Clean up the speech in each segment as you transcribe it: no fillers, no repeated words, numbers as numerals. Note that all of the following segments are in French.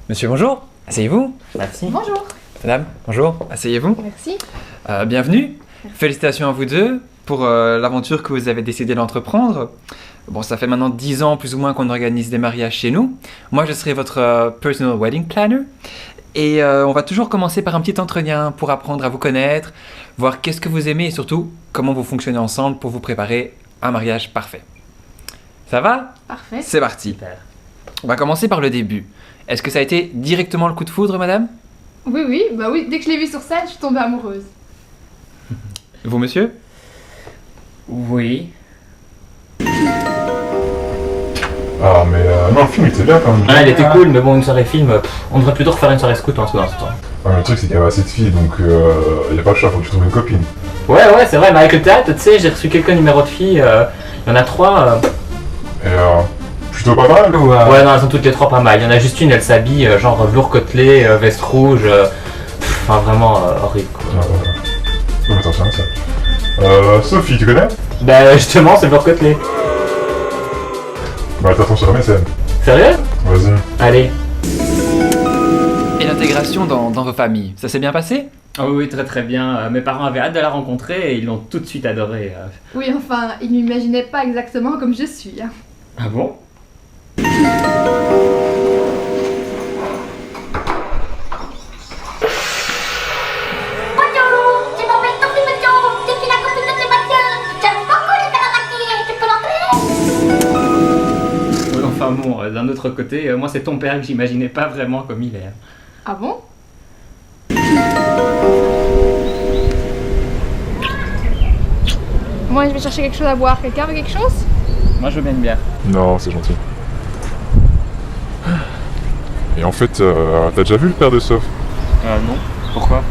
Monsieur, bonjour, asseyez-vous. Merci. Bonjour. Madame, bonjour, asseyez-vous. Merci. Bienvenue. Félicitations à vous deux pour l'aventure que vous avez décidé d'entreprendre. Bon, ça fait maintenant 10 ans plus ou moins qu'on organise des mariages chez nous. Moi, je serai votre personal wedding planner. Et on va toujours commencer par un petit entretien pour apprendre à vous connaître, voir qu'est-ce que vous aimez et surtout comment vous fonctionnez ensemble pour vous préparer un mariage parfait. Ça va? Parfait. C'est parti. Super. On va commencer par le début. Est-ce que ça a été directement le coup de foudre, madame? Oui, bah oui, dès que je l'ai vue sur scène, je suis tombée amoureuse. Vous, monsieur? Oui. Ah mais non, le film était bien quand même. Ah, il était cool, mais bon, une soirée film, on devrait plutôt refaire une soirée scout en tout dans ce temps. Ouais, le truc c'est qu'il y avait assez de filles donc y a pas le choix, faut que tu trouves une copine. Ouais, c'est vrai, mais avec le théâtre, tu sais, j'ai reçu quelques numéros de filles, il y en a 3. Et plutôt pas mal ou Ouais, non, elles sont toutes les 3 pas mal. Il y en a juste une, elle s'habille genre velours côtelé, veste rouge, enfin vraiment horrible quoi. Non mais attention à ça. Sophie, tu connais? Bah, justement, c'est velours côtelé. Bah t'attends sur MSN. Sérieux? Vas-y. Allez. Et l'intégration dans vos familles, ça s'est bien passé? Ah oui, très bien. Mes parents avaient hâte de la rencontrer et ils l'ont tout de suite adorée. Oui, enfin, il m'imaginait pas exactement comme je suis. Hein. Ah bon? Bonjour, je m'appelle Sophie Bonjour, je suis la copine de Sébastien. J'aime beaucoup les faire maquiller, tu peux l'entrer? Oui, enfin bon, d'un autre côté, moi c'est ton père que j'imaginais pas vraiment comme il est. Ah bon? Moi, je vais chercher quelque chose à boire. Quelqu'un veut quelque chose? Moi je veux bien une bière. Non, c'est gentil. Et en fait, t'as déjà vu le père de Soph? Non. Pourquoi?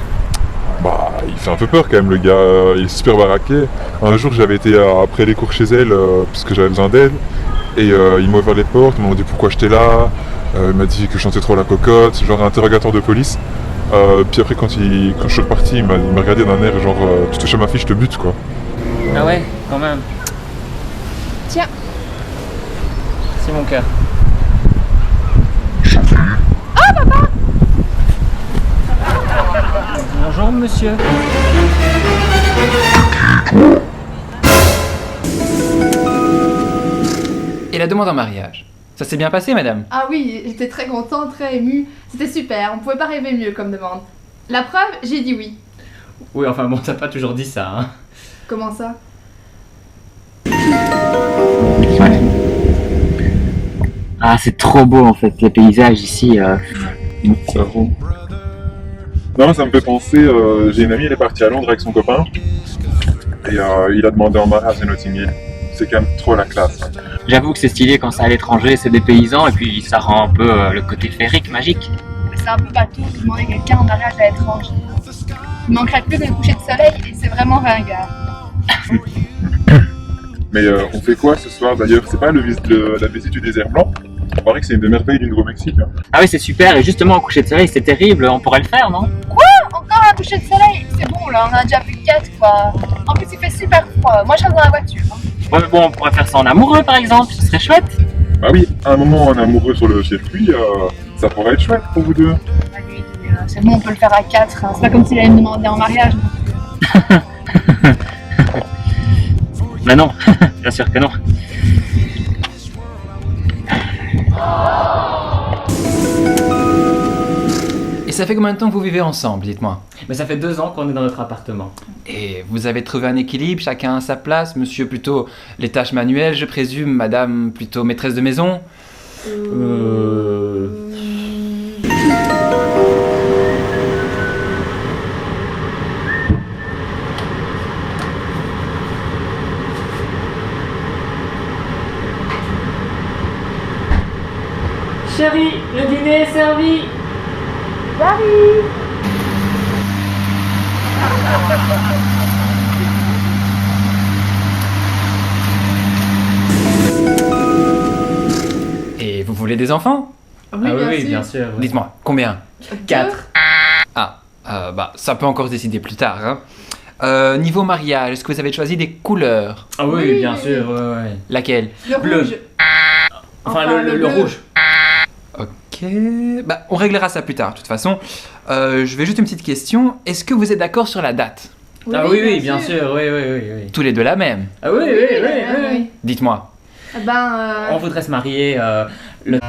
Bah, il fait un peu peur quand même le gars, il est super baraqué. Un jour j'avais été après les cours chez elle, parce que j'avais besoin d'aide. Et il m'a ouvert les portes, il m'a demandé pourquoi j'étais là. Il m'a dit que je chantais trop la cocotte, genre un interrogateur de police. Puis après quand je suis reparti, il m'a regardé d'un air genre tu touches à ma fille, je te bute quoi. Ah ouais, quand même. Tiens. C'est mon cœur. Bonjour monsieur. Et la demande en mariage, ça s'est bien passé, madame? Ah oui, j'étais très contente, très émue. C'était super, on pouvait pas rêver mieux comme demande. La preuve, j'ai dit oui. Oui, enfin bon, t'as pas toujours dit ça, hein. Comment ça? Ah, c'est trop beau en fait, les paysages ici. Non, ça me fait penser, j'ai une amie, elle est partie à Londres avec son copain. Et il a demandé en mariage à Notting Hill. C'est quand même trop la classe. Hein. J'avoue que c'est stylé quand c'est à l'étranger, c'est des paysans et puis ça rend un peu le côté féerique, magique. C'est un peu bateau de demander quelqu'un en mariage à l'étranger. Il manquerait plus que le coucher de soleil et c'est vraiment ringard. Mais on fait quoi ce soir d'ailleurs? C'est pas la visite du désert blanc? Il paraît que c'est une des merveilles du Nouveau-Mexique. Hein. Ah oui, c'est super, et justement, au coucher de soleil, c'est terrible, on pourrait le faire, non? Encore un coucher de soleil? C'est bon là, on a déjà vu 4 quoi. En plus il fait super froid, moi je reste dans la voiture. Hein. Ouais, mais bon, on pourrait faire ça en amoureux, par exemple, ce serait chouette. Bah oui, à un moment un amoureux sur le circuit, ça pourrait être chouette pour vous deux. Ah, lui, il dit, c'est bon, on peut le faire à 4, hein. C'est pas comme s'il allait me demander en mariage. Bah non, bien sûr que non. Et ça fait combien de temps que vous vivez ensemble, dites-moi? Mais ça fait 2 ans qu'on est dans notre appartement. Et vous avez trouvé un équilibre, chacun à sa place, monsieur plutôt les tâches manuelles, je présume, madame plutôt maîtresse de maison? Chérie, le dîner est servi. Et vous voulez des enfants? Oui, bien sûr. ouais. Dites-moi, combien? 4. Ah, bah ça peut encore se décider plus tard, hein. Niveau mariage, est-ce que vous avez choisi des couleurs? Ah oui, Oui, bien oui. sûr, ouais. Laquelle? Le Bleu. rouge. Enfin, Enfin, le le bleu. rouge. Ok, Ok. Bah, on réglera ça plus tard, de toute façon. Je vais juste une petite question. Est-ce que vous êtes d'accord sur la date? Ah oui, bien sûr, oui. Tous les deux la même. Ah oui. Dites-moi. On voudrait se marier le...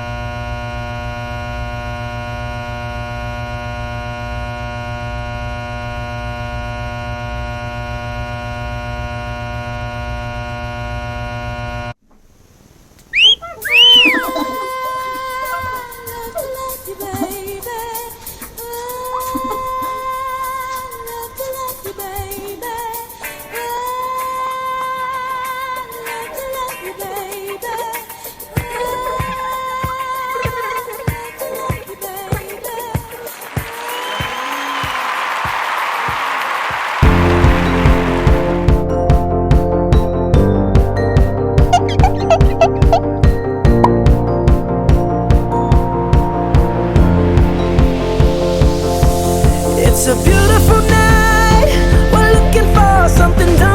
It's a beautiful night. We're looking for something done.